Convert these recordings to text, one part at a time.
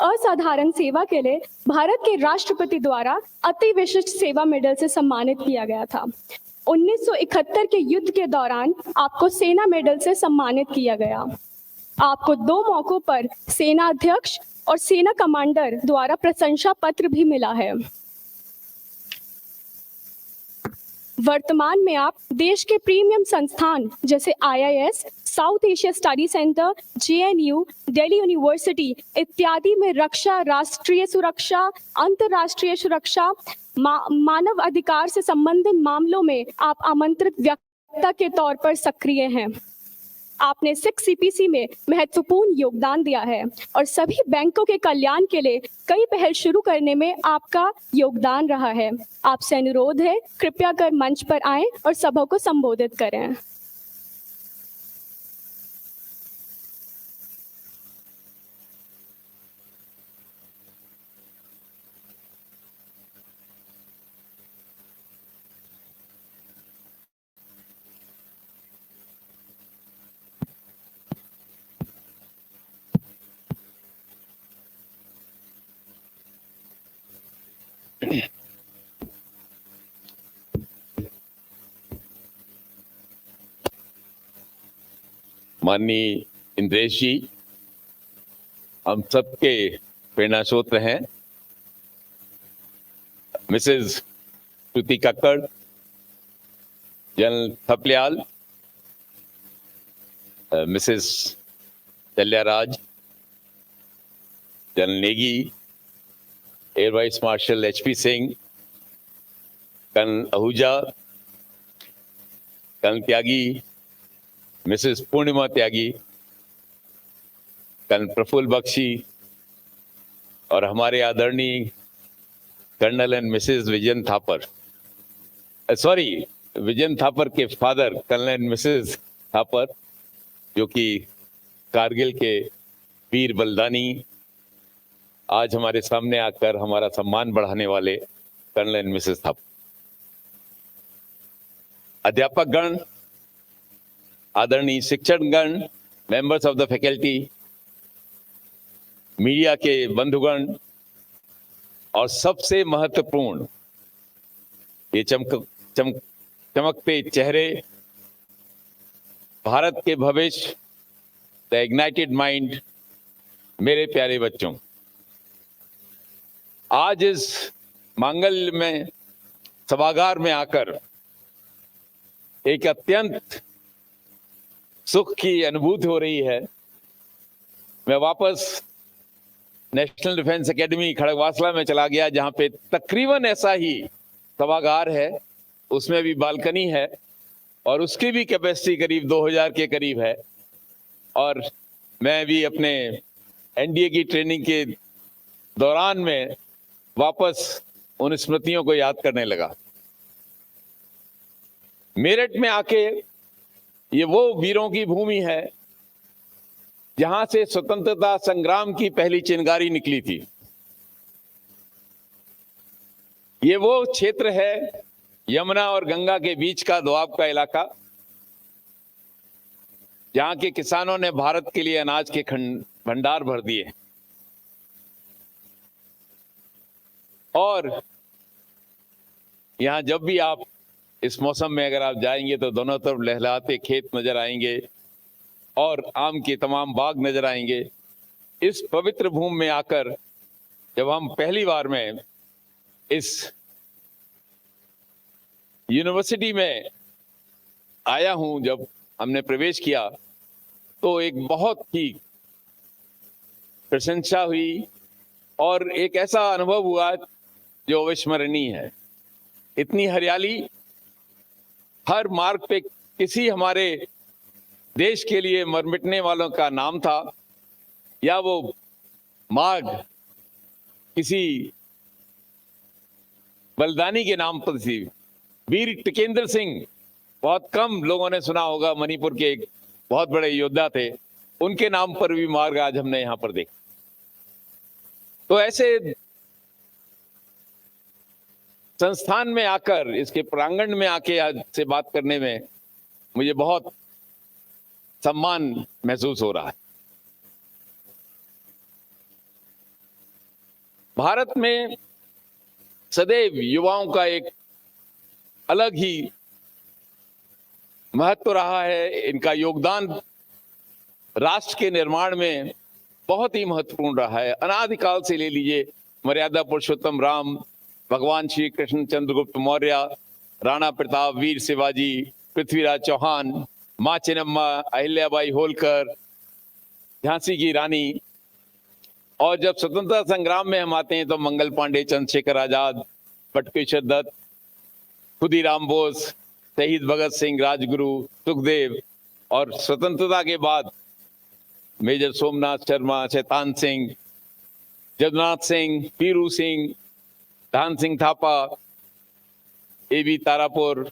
असाधारण सेवा के लिए भारत के राष्ट्रपति द्वारा अति विशिष्ट सेवा मेडल से सम्मानित किया गया था। 1971 के युद्ध के दौरान आपको सेना मेडल से सम्मानित किया गया। आपको 2 मौकों पर सेना अध्यक्ष और सेना कमांडर द्वारा प्रशंसा पत्र भी मिला है। वर्तमान में आप देश के प्रीमियम संस्थान जैसे IIS, south Asia study centre, JNU, Delhi university इत्यादि में रक्षा, राष्ट्रीय सुरक्षा, अंतर्राष्ट्रीय सुरक्षा, मानव अधिकार से संबंधित मामलों में आप आमंत्रित वक्ता के तौर पर सक्रिय हैं। आपने 6 CPC में महत्वपूर्ण योगदान दिया है और सभी बैंकों के कल्याण के लिए कई पहल शुरू करने में आपका योगदान रहा है। आपसे अनुरोध है, कृपया कर मंच पर आएं और सभा को संबोधित करें। माननीय इंद्रेश जी, हम सबके प्रेरणा स्रोत हैं। Mrs Shruti Kakkar, General Thapliyal, Mrs Chalyaraj, General Negi, Air Vice Marshal HP Singh, Colonel Ahuja, Colonel Tyagi, Mrs Purnima Tyagi, Colonel Praful Bakshi और हमारे आदरणीय Colonel and Mrs Vijayan Thapar, Vijayan Thapar के father Colonel and Mrs Thapar, जो कि कारगिल के वीर बलिदानी, आज हमारे सामने आकर हमारा सम्मान बढ़ाने वाले कर्नल एंड मिसेस थापर, अध्यापक गण, आदरणीय शिक्षकगण, members of the faculty, media के बंधुगण और सबसे महत्वपूर्ण ये चमकते चेहरे, भारत के भविष्य, द इग्नाइटेड माइंड, मेरे प्यारे बच्चों, आज इस मांगल्य में सभागार में आकर एक अत्यंत सुख की अनुभूति हो रही है। मैं वापस नेशनल डिफेंस एकेडमी खड़गवासला में चला गया, जहां पे तकरीबन ऐसा ही सभागार है, उसमें भी बालकनी है और उसकी भी कैपेसिटी करीब 2000 के करीब है। और मैं भी अपने NDA की ट्रेनिंग के दौरान में वापस उन स्मृतियों को याद करने लगा। मेरठ में आके ये वो वीरों की भूमि है जहां से स्वतंत्रता संग्राम की पहली चिंगारी निकली थी। ये वो क्षेत्र है, यमुना और गंगा के बीच का दोआब का इलाका, जहां के किसानों ने भारत के लिए अनाज के भंडार भर दिए। और यहां जब भी आप इस मौसम में अगर आप जाएंगे तो दोनों तरफ लहलहाते खेत नजर आएंगे और आम के तमाम बाग नजर आएंगे। इस पवित्र भूमि में आकर जब हम पहली बार में इस यूनिवर्सिटी में आया हूं, जब हमने प्रवेश किया तो एक बहुत ही प्रशंसा हुई और एक ऐसा अनुभव हुआ जो अविस्मरणीय है। इतनी हरियाली, हर मार्ग पे किसी हमारे देश के लिए मर मिटने वालों का नाम था, या वो मार्ग किसी बलिदानी के नाम पर थी। वीर टिकेंद्र सिंह, बहुत कम लोगों ने सुना होगा, मणिपुर के एक बहुत बड़े योद्धा थे, उनके नाम पर भी मार्ग आज हमने यहां पर देखा। तो ऐसे संस्थान में आकर, इसके प्रांगण में आके आज से बात करने में मुझे बहुत सम्मान महसूस हो रहा है। भारत में सदैव युवाओं का एक अलग ही महत्व रहा है। इनका योगदान राष्ट्र के निर्माण में बहुत ही महत्वपूर्ण रहा है। अनादिकाल से ले लीजिए, मर्यादा पुरुषोत्तम राम, भगवान श्री कृष्ण चंद्रगुप्त मौर्य, राणा प्रताप, वीर शिवाजी, पृथ्वीराज चौहान, माँ चिन्नम्मा, अहिल्याबाई होलकर, झांसी की रानी, और जब स्वतंत्रता संग्राम में हम आते हैं तो मंगल पांडे, चंद्रशेखर आजाद, बटुकेश्वर दत्त, खुदीराम बोस, शहीद भगत सिंह, राजगुरु, सुखदेव, और स्वतंत्रता के बाद मेजर सोमनाथ शर्मा, शैतान सिंह, जगन्नाथ सिंह, पीरू सिंह, धान सिंह थापा, एबी तारापुर,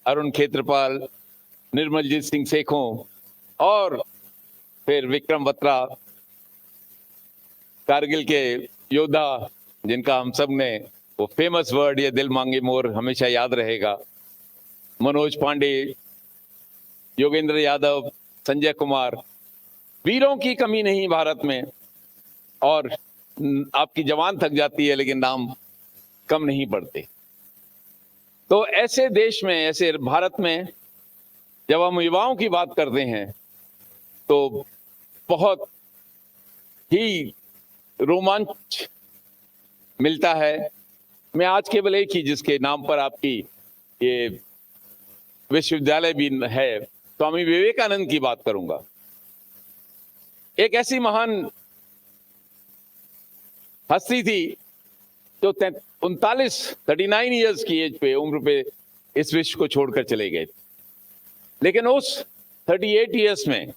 अरुण खेत्रपाल, निर्मलजीत सिंह सेखों, और फिर विक्रम बत्रा, कारगिल के योद्धा जिनका हम सब ने वो फेमस वर्ड ये दिल मांगे मोर हमेशा याद रहेगा, मनोज पांडे, योगेंद्र यादव, संजय कुमार। वीरों की कमी नहीं भारत में, और आपकी जवान थक जाती है लेकिन नाम कम नहीं पड़ते। तो ऐसे देश में, ऐसे भारत में जब हम युवाओं की बात करते हैं तो बहुत ही रोमांच मिलता है। मैं आज केवल एक ही, जिसके नाम पर आपकी ये विश्वविद्यालय भी है, स्वामी विवेकानंद की बात करूंगा। एक ऐसी महान हस्ती थी जो 39 ईयर्स की एज पे, उम्र पे इस विश्व को छोड़कर चले गए, लेकिन उस 38 ईयर्स में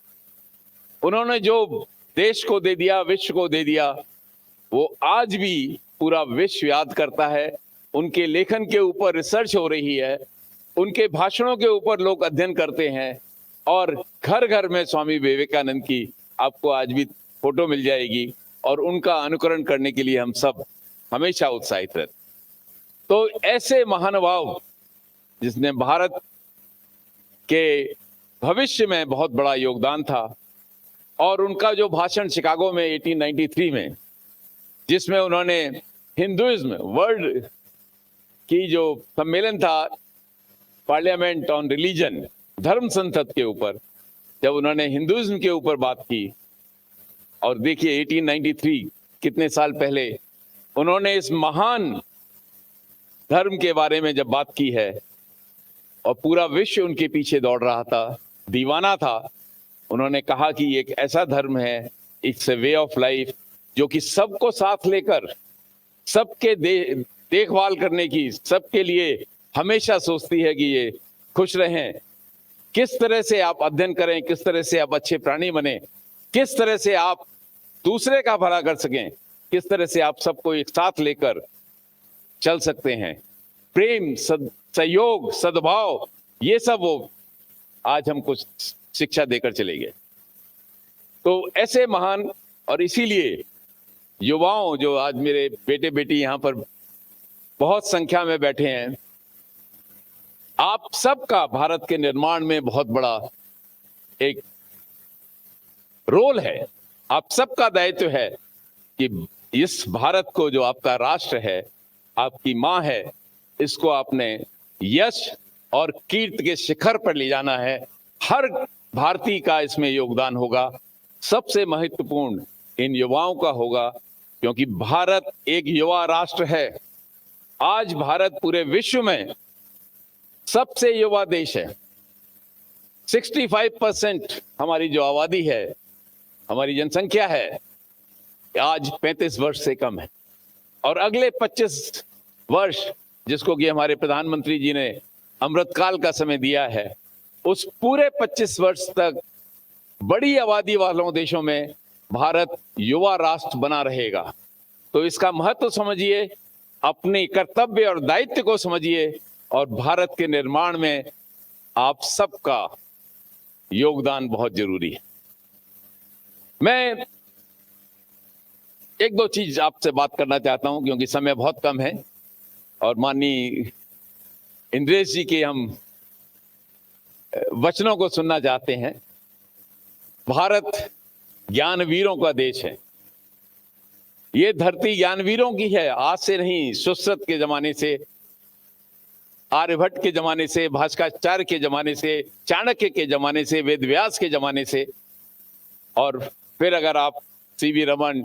उन्होंने जो देश को दे दिया, विश्व को दे दिया, वो आज भी पूरा विश्व याद करता है। उनके लेखन के ऊपर रिसर्च हो रही है, उनके भाषणों के ऊपर लोग अध्ययन करते हैं, और घर घर में स्वामी विवेकानंद की आपको आज भी फोटो मिल जाएगी, और उनका अनुकरण करने के लिए हम सब हमेशा उत्साहित रहते। तो ऐसे महानुभाव जिसने भारत के भविष्य में बहुत बड़ा योगदान था, और उनका जो भाषण शिकागो में 1893 में, जिसमें उन्होंने हिंदुइज्म वर्ल्ड की जो सम्मेलन था, पार्लियामेंट ऑन रिलीजन, धर्म संसद के ऊपर, जब उन्होंने हिंदुइज्म के ऊपर बात की, और देखिए 1893 कितने साल पहले उन्होंने इस महान धर्म के बारे में जब बात की है, और पूरा विश्व उनके पीछे दौड़ रहा था, दीवाना था। उन्होंने कहा कि एक ऐसा धर्म है, it's a way of life, जो कि सबको साथ लेकर, सबके देखभाल करने की, सबके लिए हमेशा सोचती है कि ये खुश रहें। किस तरह से आप अध्ययन करें, किस तरह से आप अच्छे प्राणी बने, किस तरह से आप दूसरे का भला कर सकें, किस तरह से आप सबको एक साथ लेकर चल सकते हैं। प्रेम, सहयोग, सद्भाव, ये सब वो आज हमको शिक्षा देकर चले गए। तो ऐसे महान, और इसीलिए युवाओं, जो आज मेरे बेटे बेटी यहाँ पर बहुत संख्या में बैठे हैं, आप सबका भारत के निर्माण में बहुत बड़ा एक रोल है। आप सबका दायित्व है कि इस भारत को, जो आपका राष्ट्र है, आपकी माँ है, इसको आपने यश और कीर्ति के शिखर पर ले जाना है। हर भारतीय का इसमें योगदान होगा। सबसे महत्वपूर्ण इन युवाओं का होगा, क्योंकि भारत एक युवा राष्ट्र है। आज भारत पूरे विश्व में सबसे युवा देश है। 65% हमारी जो आबादी है, हमारी जनसंख्या है, आज 35 वर्ष से कम है। और अगले 25 वर्ष, जिसको कि हमारे प्रधानमंत्री जी ने अमृतकाल का समय दिया है, उस पूरे 25 वर्ष तक बड़ी आबादी वालों देशों में भारत युवा राष्ट्र बना रहेगा। तो इसका महत्व समझिए, अपने कर्तव्य और दायित्व को समझिए, और भारत के निर्माण में आप सबका योगदान बहुत जरूरी है। मैं एक दो चीज आपसे बात करना चाहता हूं, क्योंकि समय बहुत कम है, और माननीय इंद्रेश जी के हम वचनों को सुनना चाहते हैं। भारत ज्ञानवीरों का देश है। ये धरती ज्ञानवीरों की है, आज से नहीं, सुश्रुत के जमाने से, आर्यभट्ट के जमाने से, भास्कराचार्य के जमाने से, चाणक्य के जमाने से, वेदव्यास के जमाने से, और फिर अगर आप C V Raman,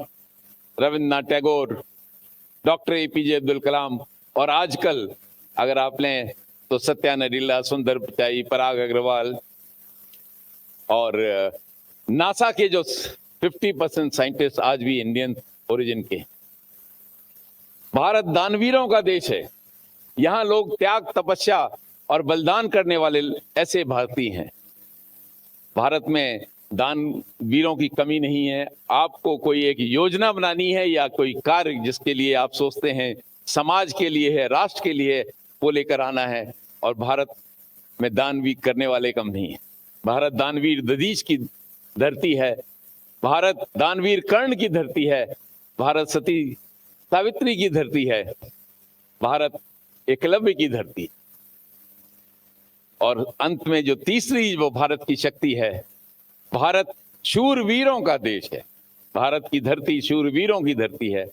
Rabindranath Tagore, doctor APJ Abdul Kalam, और आजकल अगर आप लें तो सत्या नडेला, सुंदर पिचाई, पराग अग्रवाल, और नासा के जो 50% साइंटिस्ट आज भी इंडियन ओरिजिन के। भारत दानवीरों का देश है, यहाँ लोग त्याग, तपस्या और बलिदान करने वाले ऐसे भारतीय हैं। भारत में दानवीरों की कमी नहीं है। आपको कोई एक योजना बनानी है या कोई कार्य जिसके लिए आप सोचते हैं समाज के लिए है, राष्ट्र के लिए, वो लेकर आना है, और भारत में दानवीर करने वाले कम नहीं है। भारत दानवीर दधीच की धरती है, भारत दानवीर कर्ण की धरती है, भारत सती सावित्री की धरती है, भारत एकलव्य की धरती, और अंत में जो तीसरी वो भारत की शक्ति है, भारत शूरवीरों का देश है। भारत की धरती शूरवीरों की धरती है।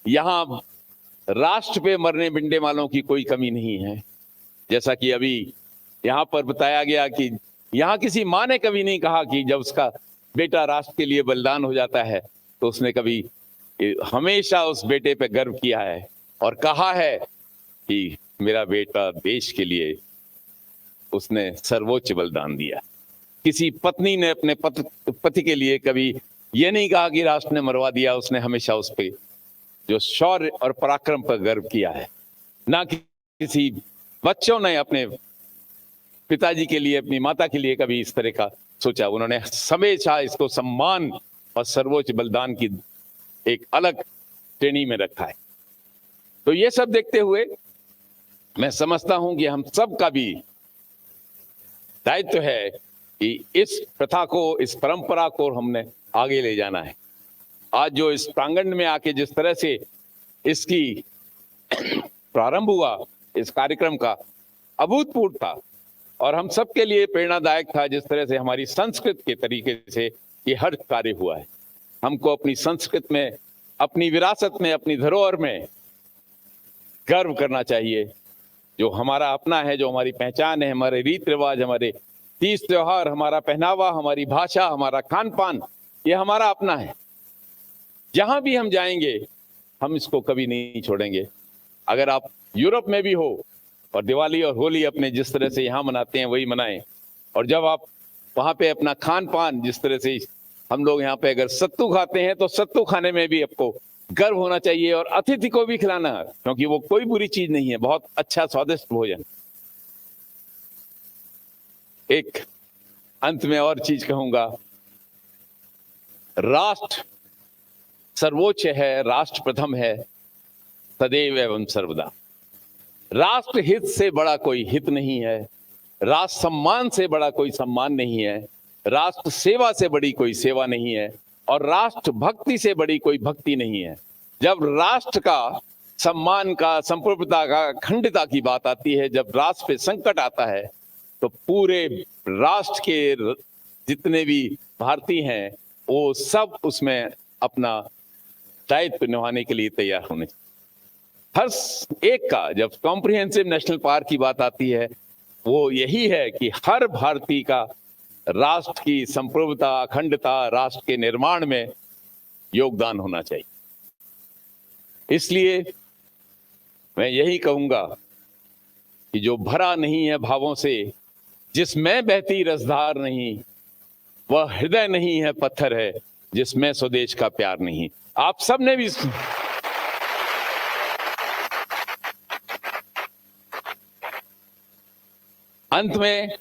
यहाँ राष्ट्र पे मरने बिंडे वालों की कोई कमी नहीं है। जैसा कि अभी यहाँ पर बताया गया कि यहाँ किसी माँ ने कभी नहीं कहा कि जब उसका बेटा राष्ट्र के लिए बलिदान हो जाता है तो उसने कभी, हमेशा उस बेटे पे गर्व किया है और कहा है कि मेरा बेटा देश के लिए उसने सर्वोच्च बलिदान दिया। किसी पत्नी ने अपने पति के लिए कभी ये नहीं कहा कि राष्ट्र ने मरवा दिया, उसने हमेशा उस पे जो शौर्य और पराक्रम पर गर्व किया है। ना कि किसी बच्चों ने अपने पिताजी के लिए, अपनी माता के लिए कभी इस तरह का सोचा। उन्होंने हमेशा इसको सम्मान और सर्वोच्च बलिदान की एक अलग श्रेणी में रखा है। तो ये सब देखते हुए मैं समझता हूं कि हम सब का भी दायित्व है कि इस प्रथा को, इस परंपरा को हमने आगे ले जाना है। आज जो इस प्रांगण में आके जिस तरह से इसकी प्रारंभ हुआ, इस कार्यक्रम का, अभूतपूर्व था और हम सबके लिए प्रेरणादायक था। जिस तरह से हमारी संस्कृत के तरीके से ये हर कार्य हुआ है। हमको अपनी संस्कृत में, अपनी विरासत में, अपनी धरोहर में गर्व करना चाहिए। जो हमारा अपना है, जो हमारी पहचान है, हमारे रीत रिवाज, हमारे तीज त्योहार, हमारा पहनावा, हमारी भाषा, हमारा खान पान, ये हमारा अपना है। जहां भी हम जाएंगे हम इसको कभी नहीं छोड़ेंगे। अगर आप यूरोप में भी हो और दिवाली और होली अपने जिस तरह से यहाँ मनाते हैं वही मनाएं, और जब आप वहां पे अपना खान पान, जिस तरह से हम लोग यहाँ पे अगर सत्तू खाते हैं तो सत्तू खाने में भी आपको गर्व होना चाहिए, और अतिथि को भी खिलाना, क्योंकि वो कोई बुरी चीज नहीं है, बहुत अच्छा स्वादिष्ट भोजन। एक अंत में और चीज कहूंगा, राष्ट्र सर्वोच्च है, राष्ट्र प्रथम है, सदैव एवं सर्वदा। राष्ट्र हित से बड़ा कोई हित नहीं है, राष्ट्र सम्मान से बड़ा कोई सम्मान नहीं है, राष्ट्र सेवा से बड़ी कोई सेवा नहीं है, और राष्ट्र भक्ति से बड़ी कोई भक्ति नहीं है। जब राष्ट्र का सम्मान का, संप्रभुता का, अखंडता की बात आती है, जब राष्ट्र पे संकट आता है तो पूरे राष्ट्र के जितने भी भारतीय हैं वो सब उसमें अपना दायित्व निभाने के लिए तैयार होने। हर एक का, जब कॉम्प्रिहेंसिव नेशनल पार्क की बात आती है, वो यही है कि हर भारतीय का राष्ट्र की संप्रभुता, अखंडता, राष्ट्र के निर्माण में योगदान होना चाहिए। इसलिए मैं यही कहूंगा कि जो भरा नहीं है भावों से, जिसमें बहती रसधार नहीं, वह हृदय नहीं है, पत्थर है, जिसमें स्वदेश का प्यार नहीं। आप सब ने भी अंत में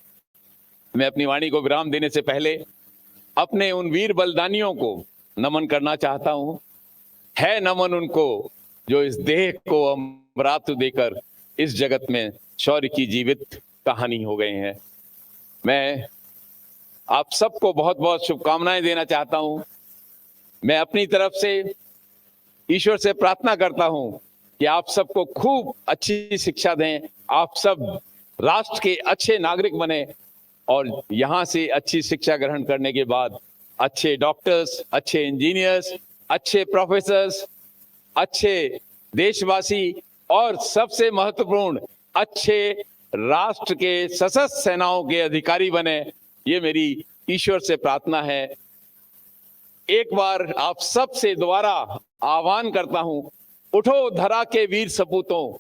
मैं अपनी वाणी को विराम देने से पहले अपने उन वीर बलिदानियों को नमन करना चाहता हूं। है नमन उनको जो इस देह को अमृत देकर इस जगत में शौर्य की जीवित कहानी हो गए हैं। मैं आप सबको बहुत बहुत शुभकामनाएं देना चाहता हूं। मैं अपनी तरफ से ईश्वर से प्रार्थना करता हूं कि आप सबको खूब अच्छी शिक्षा दें, आप सब राष्ट्र के अच्छे नागरिक बने, और यहां से अच्छी शिक्षा ग्रहण करने के बाद अच्छे डॉक्टर्स, अच्छे इंजीनियर्स, अच्छे प्रोफेसर्स, अच्छे देशवासी और सबसे महत्वपूर्ण अच्छे राष्ट्र के सशस्त्र सेनाओं के अधिकारी बने, ये मेरी ईश्वर से प्रार्थना है। एक बार आप सब से दोबारा आह्वान करता हूं, उठो धरा के वीर सपूतों,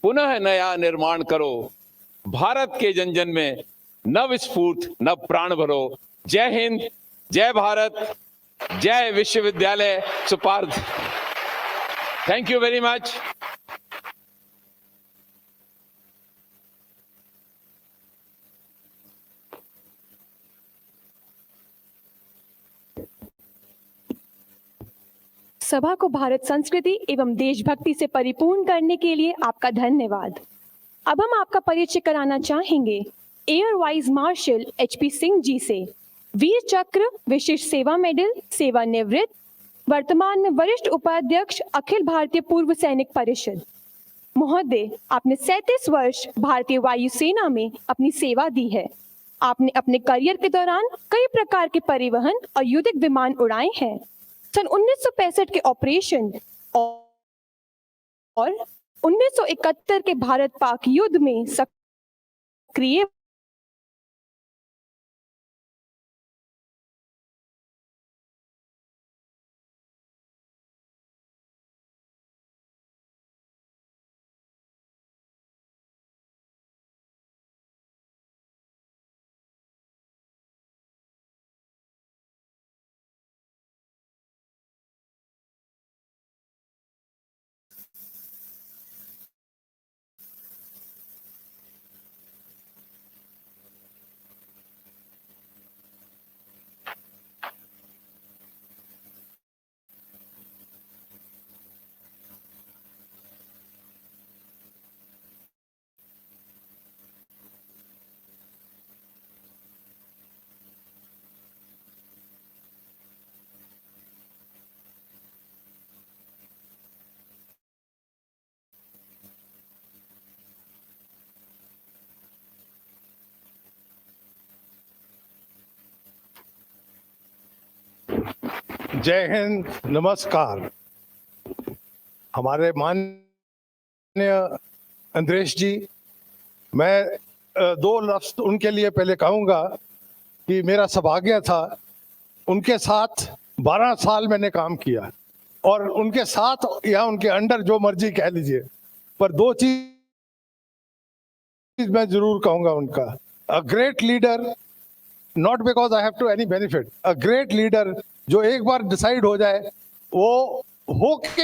पुनः नया निर्माण करो, भारत के जन जन में नव स्फूर्त नव प्राण भरो। जय हिंद, जय भारत, जय विश्वविद्यालय Suparth. Thank you very much. सभा को भारत संस्कृति एवं देशभक्ति से परिपूर्ण करने के लिए आपका धन्यवाद। अब हम आपका परिचय कराना चाहेंगे Air Vice Marshal HP Singh ji से। वीर चक्र, विशिष्ट सेवा मेडल, सेवानिवृत्त, वर्तमान में वरिष्ठ उपाध्यक्ष अखिल भारतीय पूर्व सैनिक परिषद। महोदय, आपने 37 वर्ष भारतीय वायुसेना में अपनी सेवा दी है। आपने अपने करियर के दौरान कई प्रकार के परिवहन और युद्धक विमान उड़ाए हैं। सन 1965 के ऑपरेशन और 1971 के भारत पाक युद्ध में सक्रिय जय हिंद, नमस्कार। हमारे माननीय अंद्रेश जी, मैं दो लफ्ज उनके लिए पहले कहूँगा कि मेरा सौभाग्य था, उनके साथ 12 साल मैंने काम किया और उनके साथ या उनके अंडर जो मर्जी कह लीजिए, पर दो चीज मैं जरूर कहूँगा उनका। A great leader, not because I have to any benefit, a great leader जो एक बार डिसाइड हो जाए वो होके